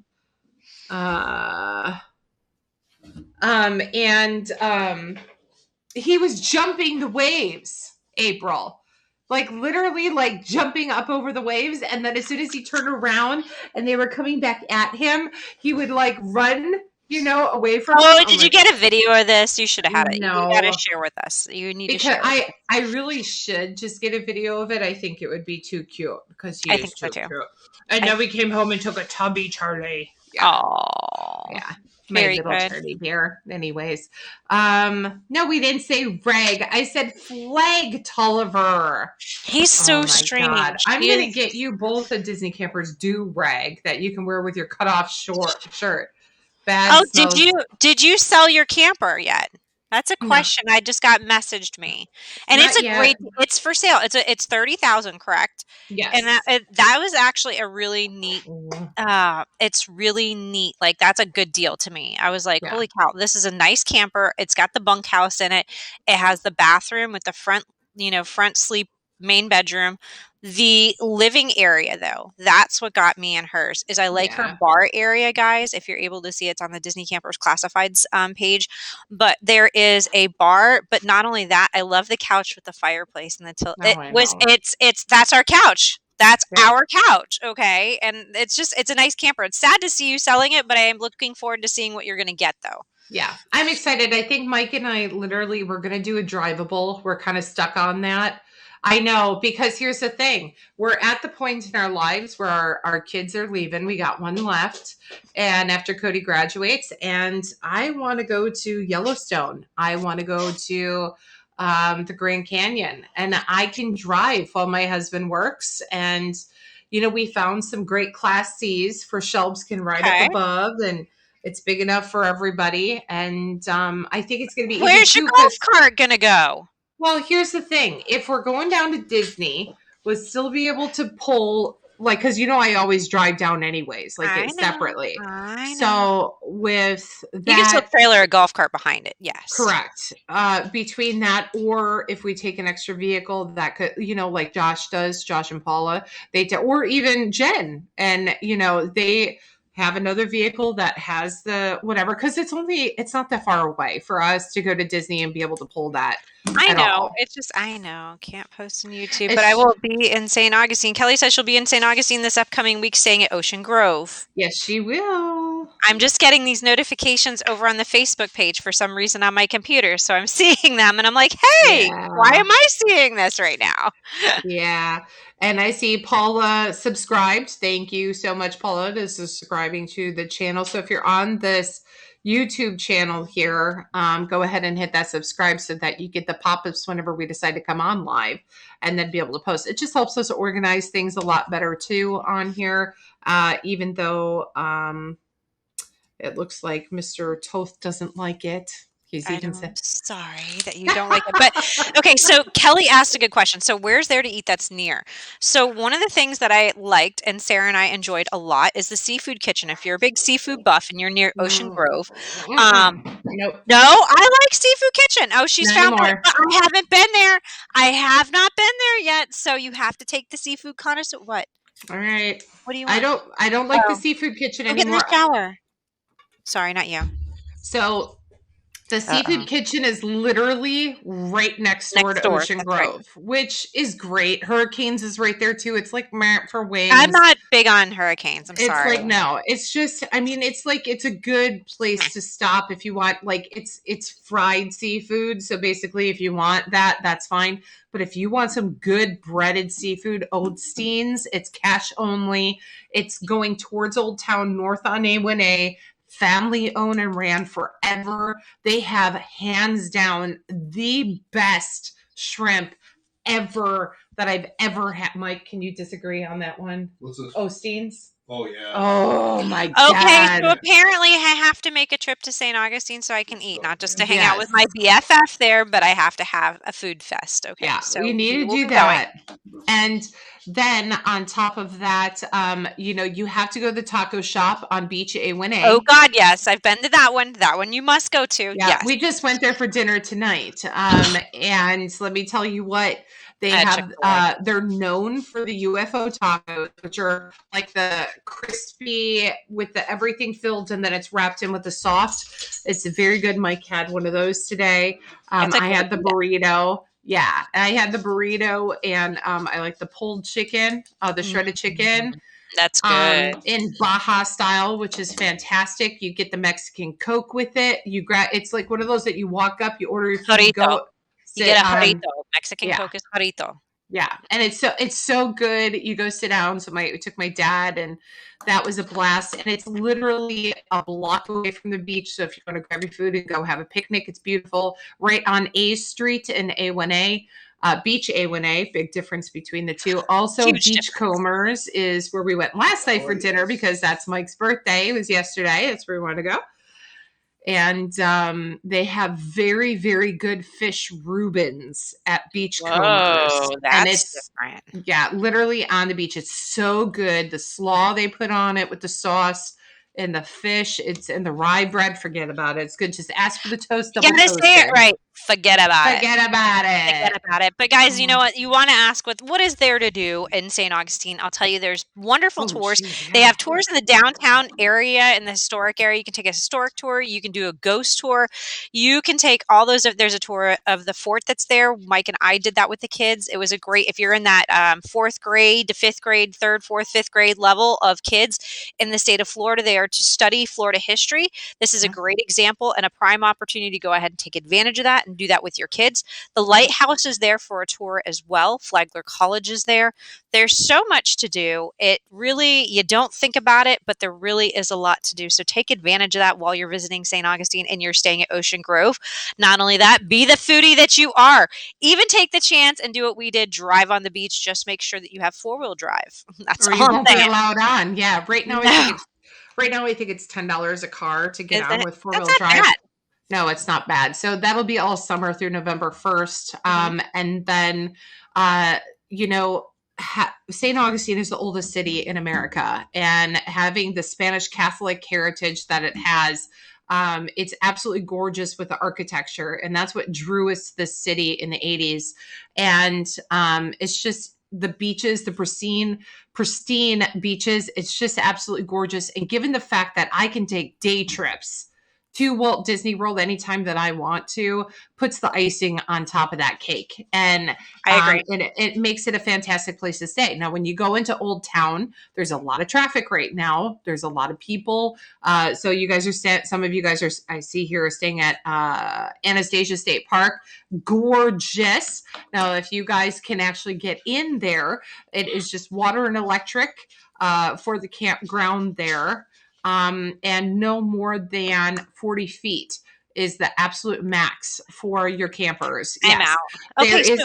He was jumping the waves, April. Like literally like jumping up over the waves. And then as soon as he turned around and they were coming back at him, he would like run, away from them.
Oh, did you get a video of this? You should have had it. You got to
No.
share with us. You need
Because
to share with us.
I really should just get a video of it. I think it would be too cute because he
I
is
think
too
so too.
cute. And then we came home and took a tubby Charlie.
Yeah. Oh,
yeah.
My
little teddy bear. Anyways, no, we didn't say Reg. I said Flag Tulliver.
He's so strange.
God. I'm gonna get you both a Disney Campers do rag that you can wear with your cutoff shirt. Bad.
Oh, did you sell your camper yet? That's a question. I just got messaged me, and
Not
it's a
yet.
great. It's for sale. It's 30,000, correct?
Yes.
And that was actually a really neat. It's really neat. Like that's a good deal to me. I was like, holy cow, this is a nice camper. It's got the bunkhouse in it. It has the bathroom with the front sleep main bedroom. The living area, though, that's what got me and hers. Is I like her bar area, guys. If you're able to see, it's on the Disney Campers Classifieds page. But there is a bar. But not only that, I love the couch with the fireplace and the tilt. That's our couch. That's our couch. Okay, and it's a nice camper. It's sad to see you selling it, but I am looking forward to seeing what you're going to get, though.
Yeah, I'm excited. I think Mike and I literally we're going to do a drivable. We're kind of stuck on that. I know, because here's the thing. We're at the point in our lives where our kids are leaving. We got one left. And after Cody graduates, and I want to go to Yellowstone. I want to go to the Grand Canyon. And I can drive while my husband works. And, we found some great Class Cs for shelves can ride up above. And it's big enough for everybody. And I think it's going to be
Where's your golf cart going to go?
Well, here's the thing. If we're going down to Disney, we'll still be able to pull, like, because I always drive down anyways, like separately.
I know.
So with that.
You can still trailer a golf cart behind it, yes.
Correct. Between that, or if we take an extra vehicle that could, like Josh and Paula, or even Jen, and, they have another vehicle that has the whatever, because it's not that far away for us to go to Disney and be able to pull that.
I know. I know. Can't post on YouTube, but I will be in St. Augustine. Kelly says she'll be in St. Augustine this upcoming week staying at Ocean Grove.
Yes, she will.
I'm just getting these notifications over on the Facebook page for some reason on my computer. So I'm seeing them and I'm like, hey, why am I seeing this right now?
Yeah. And I see Paula subscribed. Thank you so much, Paula, for subscribing to the channel. So if you're on this YouTube channel here, go ahead and hit that subscribe so that you get the pop-ups whenever we decide to come on live and then be able to post. It just helps us organize things a lot better too on here, even though it looks like Mr. Toth doesn't like it.
I'm sorry that you don't like it. But okay, so Kelly asked a good question. So where's there to eat that's near? So one of the things that I liked and Sarah and I enjoyed a lot is the Seafood Kitchen. If you're a big seafood buff and you're near Ocean Grove.
Nope.
No, I like Seafood Kitchen. Oh, she's found one. I haven't been there. I have not been there yet. So you have to take the seafood connoisseur. What?
All right.
What do you want?
I don't like the Seafood Kitchen anymore.
Get in the shower. Sorry, not you.
So the Seafood Kitchen is literally right next door to Ocean Grove, which is great. Hurricanes is right there too. It's like for wings.
I'm not big on Hurricanes. I'm sorry.
It's like, no, it's just, it's a good place to stop if you want, like, it's fried seafood. So basically if you want that, that's fine. But if you want some good breaded seafood, Augustines, it's cash only. It's going towards Old Town North on A1A. Family owned and ran forever. They have hands down the best shrimp ever that I've ever had. Mike, can you disagree on that one?
What's this?
Ostine's.
Oh yeah.
Oh my
Okay,
God.
so apparently I have to make a trip to St. Augustine so I can eat, not just to hang out with my BFF there, but I have to have a food fest. Okay,
Yeah,
so
we need to do that. And then on top of that, you have to go to the taco shop on Beach A1A.
Oh God, yes, I've been to that one. That one you must go to.
Yeah,
Yes.
we just went there for dinner tonight. And let me tell you what, they have, they're known for the UFO tacos, which are like the crispy with the everything filled and then it's wrapped in with the soft. It's very good. Mike had one of those today. I had the burrito. Yeah, I had the burrito and I like the pulled chicken, the shredded chicken.
That's good.
In Baja style, which is fantastic. You get the Mexican Coke with it. You grab, it's like one of those that you walk up, you order your food, you go.
You get a jarrito. Mexican Coke is jarrito.
Yeah, and it's so good. You go sit down. So we took my dad, and that was a blast. And it's literally a block away from the beach. So if you want to grab your food and go have a picnic, it's beautiful. Right on A Street in A1A. Beach A1A, big difference between the two. Also, Beachcombers is where we went last night for dinner because that's Mike's birthday. It was yesterday. That's where we wanted to go. And they have very, very good fish Reubens at Beachcombers.
Oh, that's different.
Yeah, literally on the beach. It's so good. The slaw they put on it with the sauce and the fish, it's in the rye bread. Forget about it. It's good. Just ask for the toast.
You gotta say it right. Forget about it.
Forget about it.
Forget about it. But guys, you know what? You want to ask what is there to do in St. Augustine? I'll tell you, there's wonderful tours. They have tours in the downtown area, in the historic area. You can take a historic tour. You can do a ghost tour. You can take all those. There's a tour of the fort that's there. Mike and I did that with the kids. It was a great, if you're in that fourth grade to fifth grade, third, fourth, fifth grade level of kids in the state of Florida, they are to study Florida history. This is a great example and a prime opportunity to go ahead and take advantage of that and do that with your kids. The lighthouse is there for a tour as well. Flagler College is there. There's so much to do. It really, you don't think about it, but there really is a lot to do. So take advantage of that while you're visiting St. Augustine and you're staying at Ocean Grove. Not only that, be the foodie that you are. Even take the chance and do what we did, drive on the beach. Just make sure that you have four-wheel drive. That's
or
all
you
I'm
won't
saying.
be allowed on. Yeah, right now I think it's $10 a car to get on with four-wheel drive.
Bad.
No, it's not bad. So that'll be all summer through November 1st. And then, St. Augustine is the oldest city in America, and having the Spanish Catholic heritage that it has, it's absolutely gorgeous with the architecture. And that's what drew us to this city in the 80s. And it's just the beaches, the pristine beaches. It's just absolutely gorgeous. And given the fact that I can take day trips to Walt Disney World anytime that I want to, puts the icing on top of that cake. And
I agree.
And it makes it a fantastic place to stay. Now, when you go into Old Town, there's a lot of traffic right now. There's a lot of people. So you guys are some of you guys are, I see here, are staying at Anastasia State Park. Gorgeous. Now, if you guys can actually get in there, it is just water and electric for the campground there. And no more than 40 feet is the absolute max for your campers.
I'm out. Okay,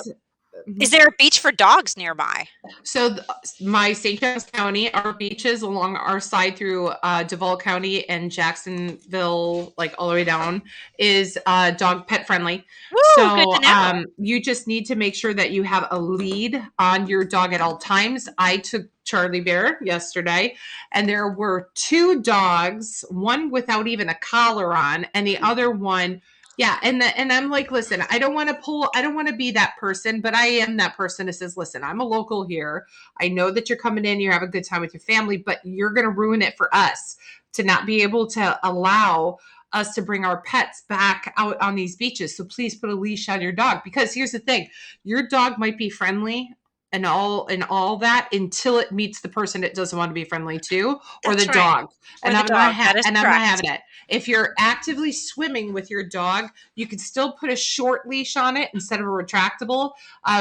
is there a beach for dogs nearby?
So my St. Johns County, our beaches along our side through Duval County and Jacksonville, like all the way down, is dog pet friendly.
Woo,
so
good to know.
You just need to make sure that you have a lead on your dog at all times. I took Charlie Bear yesterday, and there were two dogs, one without even a collar on, and the other one. Yeah. And I'm like, listen, I don't want to be that person, but I am that person that says, listen, I'm a local here. I know that you're coming in, you're having a good time with your family, but you're going to ruin it for us to not be able to allow us to bring our pets back out on these beaches. So please put a leash on your dog, because here's the thing, your dog might be friendly and all that until it meets the person it doesn't want to be friendly to, or the dog. And I'm not having it. If you're actively swimming with your dog, you can still put a short leash on it instead of a retractable,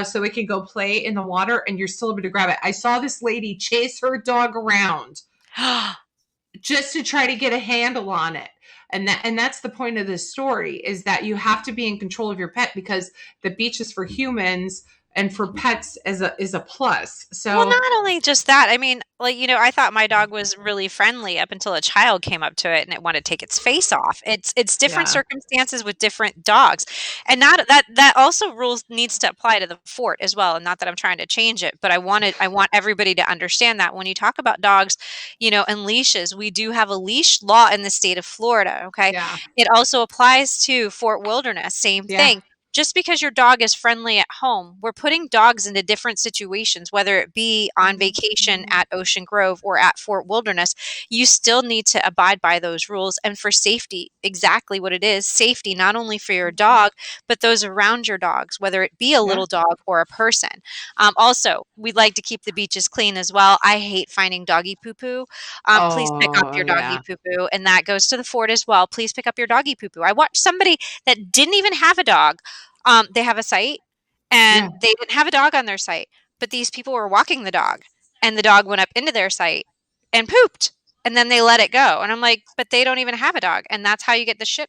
so it can go play in the water and you're still able to grab it. I saw this lady chase her dog around just to try to get a handle on it. And that's the point of this story, is that you have to be in control of your pet, because the beach is for humans. and for pets is a plus.
Well,
So
not only just that, I mean, like, I thought my dog was really friendly up until a child came up to it and it wanted to take its face off. It's different
yeah,
circumstances with different dogs. And not that also rules needs to apply to the fort as well. And not that I'm trying to change it, but I want everybody to understand that when you talk about dogs, and leashes, we do have a leash law in the state of Florida, okay?
yeah,
It also applies to Fort Wilderness, same
yeah,
thing. Just because your dog is friendly at home, we're putting dogs into different situations, whether it be on vacation at Ocean Grove or at Fort Wilderness. You still need to abide by those rules. And for safety, exactly what it is safety, not only for your dog, but those around your dogs, whether it be a
yeah.
little dog or a person. Also, we'd like to keep the beaches clean as well. I hate finding doggy poo poo. Please pick up
Oh
your doggy
yeah,
poo poo. And that goes to the fort as well. Please pick up your doggy poo poo. I watched somebody that didn't even have a dog. They have a site,
yeah.
and they didn't have a dog on their site, but these people were walking the dog, and the dog went up into their site and pooped, and then they let it go. And I'm like, but they don't even have a dog, and that's how you get the shit.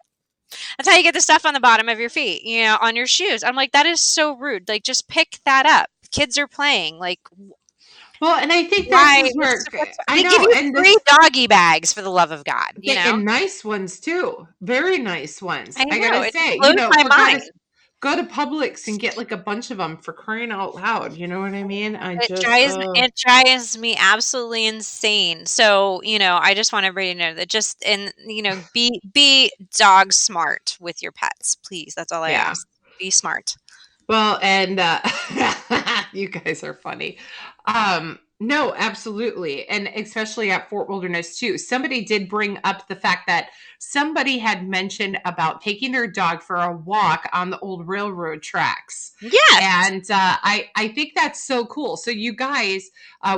That's how you get the stuff on the bottom of your feet, on your shoes. I'm like, that is so rude. Like, just pick that up. Kids are playing. Like,
Well, and I think this
why?
is where I
They give
know,
you
and
free
this
doggy bags for the love of God.
and nice ones too, very nice ones.
I
I
know
gotta
it
say,
blows my
for
mind.
goodness, go to Publix and get like a bunch of them for crying out loud. You know what I mean? I
It
just,
drives me it drives me absolutely insane. So, I just want everybody to know that just and be dog smart with your pets, please. That's all I
yeah.
ask. Be smart.
Well, and you guys are funny. No, absolutely. And especially at Fort Wilderness too. Somebody did bring up the fact that somebody had mentioned about taking their dog for a walk on the old railroad tracks.
Yes.
And I think that's so cool. So you guys,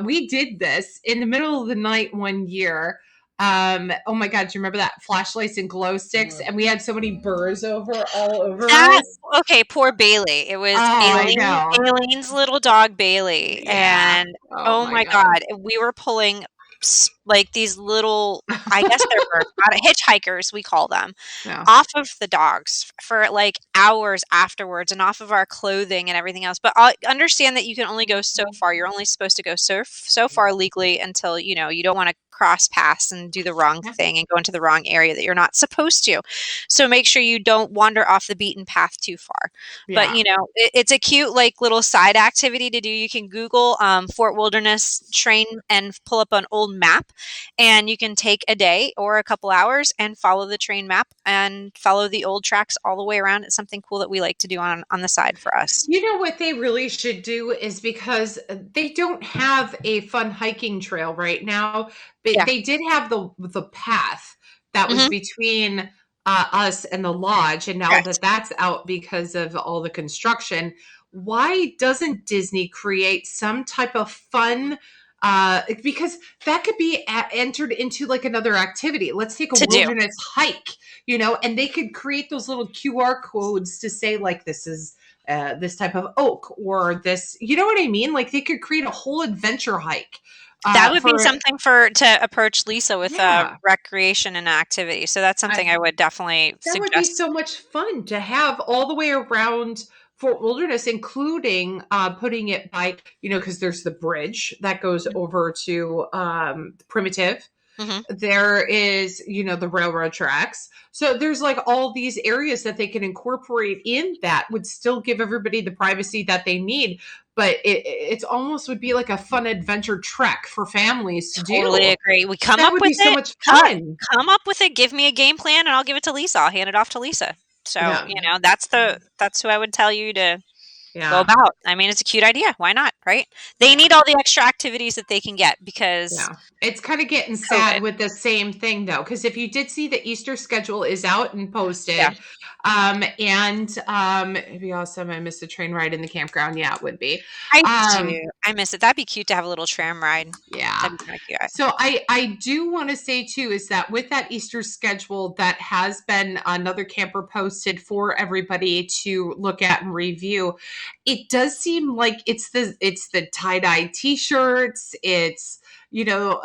we did this in the middle of the night one year. Oh my God, do you remember that flashlights and glow sticks? And we had so many burrs all over
That
us.
okay, poor Bailey. It was
Oh, I know.
Aileen's little dog, Bailey,
Yeah.
and,
Oh
oh
my
my
God.
god, we were pulling like, these little I guess they're not hitchhikers, we call them,
Yeah.
off of the dogs for, like, hours afterwards and off of our clothing and everything else, but I understand that you can only go so far. You're only supposed to go so far legally until, you don't wanna cross paths and do the wrong
Yeah.
thing and go into the wrong area that you're not supposed to. So make sure you don't wander off the beaten path too far. But,
Yeah.
it's a cute, like, little side activity to do. You can Google, Fort Wilderness train and pull up an old map, and you can take a day or a couple hours and follow the train map and follow the old tracks all the way around. It's something cool that we like to do on the side for us.
You know what they really should do is because they don't have a fun hiking trail right now, but
Yeah.
they did have the path that was
Mhm.
between us and the lodge, and now that
Correct.
that's out because of all the construction, why doesn't Disney create some type of fun? Because that could be entered into like another activity. Let's take a
To do.
wilderness hike, and they could create those little QR codes to say like this is this type of oak or this, you know what I mean? Like they could create a whole adventure hike
That would be
for,
something for to approach Lisa with,
yeah.
recreation and activity. So that's
I,
something I would definitely
that would be
suggest.
so much fun to have all the way around Fort Wilderness, including putting it by, because there's the bridge that goes over to Primitive.
Mhm.
There is, the railroad tracks. So there's like all these areas that they can incorporate in that would still give everybody the privacy that they need. But it's almost would be like a fun adventure trek for families to
Totally
do.
agree. We come
That
up
would
with
be so
it,
much
cut
fun.
come up with it, give me a game plan, and I'll give it to Lisa. I'll hand it off to Lisa. So,
Yeah.
that's who I would tell you to go
Yeah.
about. I mean, it's a cute idea. Why not, right? They
Yeah.
need all the extra activities that they can get because
Yeah. It's kind of getting sad
COVID.
with the same thing though, because if you did see the Easter schedule is out and
Yeah.
posted, and it'd be awesome. I missed a train ride in the campground. Yeah, it would be.
I
Um,
do. I miss it. That'd be cute to have a little tram ride.
yeah.
That'd be kinda cute.
So I do want to say too is that with that Easter schedule that has been another camper posted for everybody to look at and review, it does seem like it's the tie-dye t-shirts, it's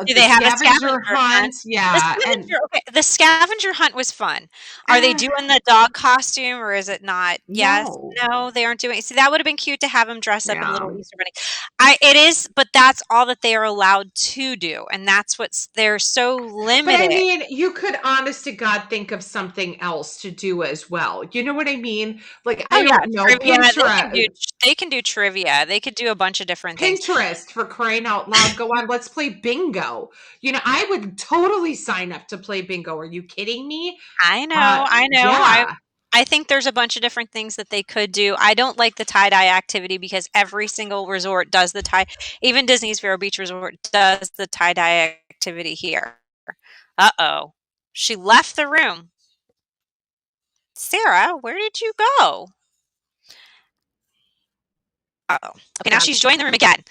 Do
the
they have a
scavenger
scavenger hunt?
hunt.
The
Yeah. And
scavenger okay, the scavenger hunt was fun. Are they
uh,
doing the dog costume or is it not? Yes?
no.
No, they aren't doing see, that would've been cute to have him dress up in
Yeah.
little Easter bunny. I it is, but that's all that they are allowed to do, and that's what's they're so
But I
limited.
mean, you could honest to God think of something else to do as well. You know what I mean? Like,
Oh,
I
yeah,
don't know,
trivia,
Pinterest.
they can do trivia, they could do a bunch of different things.
Pinterest, for crying out loud, go on, let's play bingo. I would totally sign up to play bingo. Are you kidding me?
I know,
Yeah.
I think there's a bunch of different things that they could do. I don't like the tie-dye activity because every single resort does the tie even Disney's Vero Beach Resort does the tie-dye activity here. Uh-oh. She left the room. Sarah, where did you go? Uh-oh. Okay, now
Yeah,
she's joined the room again.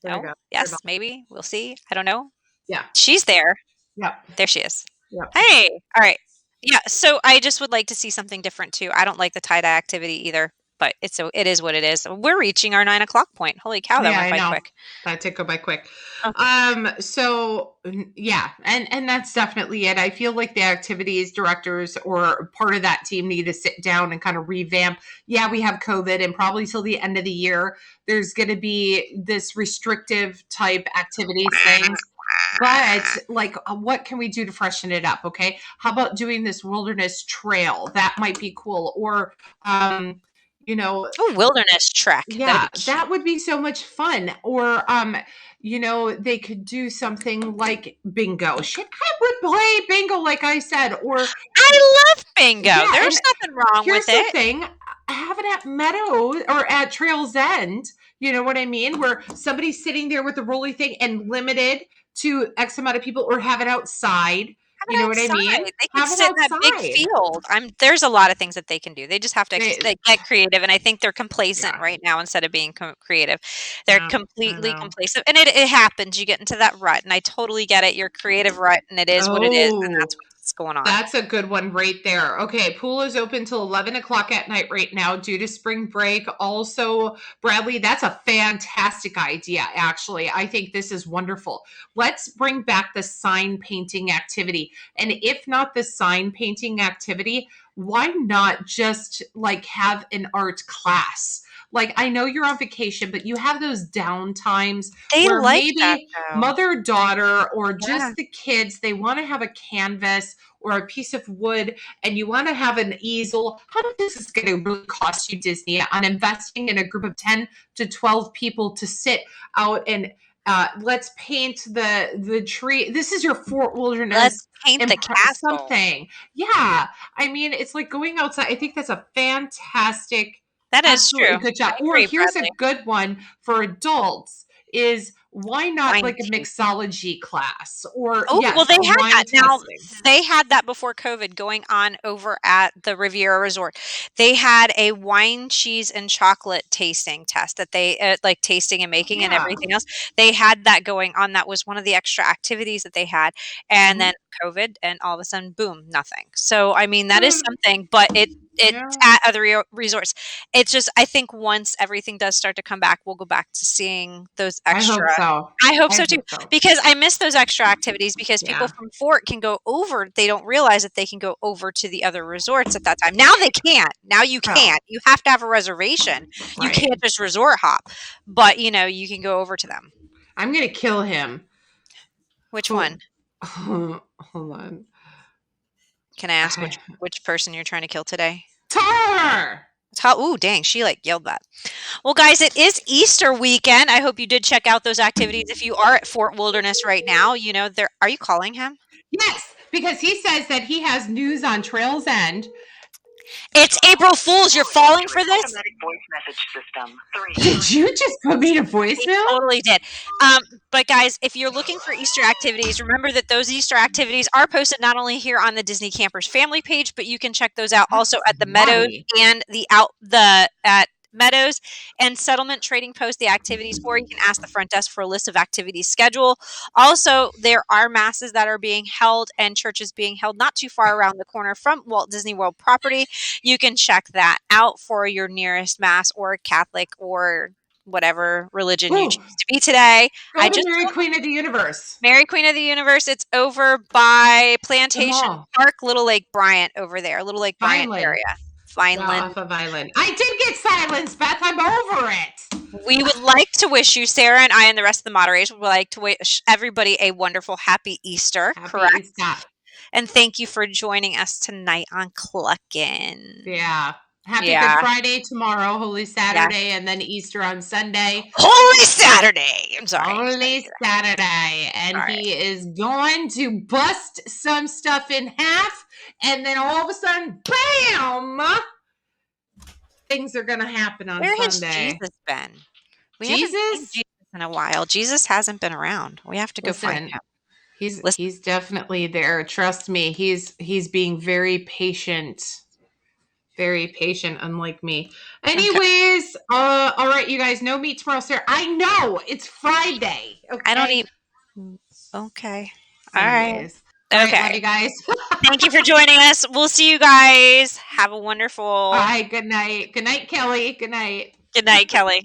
there we
No?
go. Sorry
Yes?
about
Maybe? We'll see. I don't know.
Yeah.
She's there.
Yep.
There she is.
Yep.
Hey. All right. Yeah, so I just would like to see something different too. I don't like the tie-dye activity either, but it is what it is. We're reaching our 9 o'clock point. Holy cow, that
Yeah,
went
I
by
know.
quick.
That did go by quick.
Oh,
So yeah, and that's definitely it. I feel like the activities directors or part of that team need to sit down and kind of revamp. Yeah, we have COVID, and probably till the end of the year, there's going to be this restrictive type activities things. But like, what can we do to freshen it up? Okay, how about doing this wilderness trail? That might be cool. Or, you know,
oh, wilderness trek. That'd
yeah,
be cute.
that would be so much fun. Or they could do something like bingo. Shit, I would play bingo like I said. Or
I love bingo.
yeah,
There's
and
nothing wrong with
here's the
it.
thing, have it at Meadow or at Trails End. You know what I mean? Where somebody's sitting there with the rolly thing and limited to X amount of people, or have it outside.
Have
You
it
know what I mean?
outside. They could
Have it
sit in that big
outside.
field. There's a lot of things that they can do. They just have to
They,
they get creative, and I think they're complacent
yeah,
right now instead of being creative. They're
yeah, I
completely
know.
complacent, and it happens. You get into that rut, and I totally get it. You're creative rut, and it is what it is, and
Oh,
that's what's going on.
that's a good one right there. Okay, pool is open till 11 o'clock at night right now due to spring break. Also, Bradley, that's a fantastic idea, actually. I think this is wonderful. Let's bring back the sign painting activity. And if not the sign painting activity, why not just like have an art class? Like, I know you're on vacation, but you have those down times
They
where
like that
maybe
though.
mother daughter or
Yeah.
just the kids, they want to have a canvas or a piece of wood, and you want to have an easel. How much is this going to really cost you, Disney, on investing in a group of 10 to 12 people to sit out and let's paint the tree. This is your Fort
Let's
Wilderness
paint the castle.
something. Yeah, I mean, it's like going outside. I think that's a fantastic,
That is
absolutely
true.
good
I
job. Or
agree,
here's a
Bradley.
good one for adults is why not
Wine
like a
tasting.
mixology class, or
Oh, well,
yes,
they
a
had
wine
that. Now,
tasting.
they had that before COVID going on over at the Riviera Resort. They had a wine, cheese, and chocolate tasting test that they like tasting and making and
Yeah.
everything else. They had that going on. That was one of the extra activities that they had. And
Mhm.
then COVID, and all of a sudden, boom, nothing. So, I mean, that is something, but it's
Yeah.
at other resorts. It's just, I think once everything does start to come back, we'll go back to seeing those
I hope
extra.
so.
I hope
I
so too.
hope so.
Because I miss those extra activities because people
Yeah.
from Fort can go over. They don't realize that they can go over to the other resorts at that time. Now they can't. Now you
Oh,
can't. You have to have a reservation. You
right.
can't just resort hop. But, you can go over to them.
I'm gonna kill him.
Which
Who?
one?
Hold on.
Can I ask which person you're trying to kill today?
Tar.
Ooh, dang, she like yelled that. Well, guys, it is Easter weekend. I hope you did check out those activities. If you are at Fort Wilderness right now, there. Are you calling him?
Yes, because he says that he has news on Trails End.
It's April Fools. You're falling for this?
Automatic voice message system.
Did you just put me to
He
voicemail?
totally did. But guys, if you're looking for Easter activities, remember that those Easter activities are posted not only here on the Disney Campers family page, but you can check those out also
That's
at the Meadows
funny.
and at Meadows and Settlement Trading Post the activities, or you can ask the front desk for a list of activities schedule. Also, there are masses that are being held and churches being held not too far around the corner from Walt Disney World property. You can check that out for your nearest mass or Catholic or whatever religion you choose to be today.
Go to Mary Queen of the Universe.
Mary Queen of the Universe. It's over by Plantation Park, Little Lake Bryant over there. Little Lake Bryant area. Vineland.
Off of Vineland. I did get silenced, Beth. I'm over it.
We would like to wish you, Sarah, and I, and the rest of the moderation would like to wish everybody a wonderful, happy Easter. Correct?
Easter.
And thank you for joining us tonight on CLuck'n.
Yeah. Happy Good Friday tomorrow, Holy Saturday, and then Easter on Sunday.
Holy Saturday! I'm sorry.
Holy Saturday. And he is going to bust some stuff in half, and then all of a sudden, bam! Things are going to happen on Sunday.
Where has Jesus been? We haven't seen Jesus in a while. Jesus hasn't been around. We have to go find him.
He's definitely there. Trust me. He's being very patient. Very patient, unlike me. Anyways, all right, you guys. No meat tomorrow, Sarah. I know it's Friday. Okay?
I don't eat. Okay. All right.
Okay. Love you guys.
Thank you for joining us. We'll see you guys. Have a wonderful.
Bye. Good night. Good night, Kelly. Good night.
Good night, Kelly.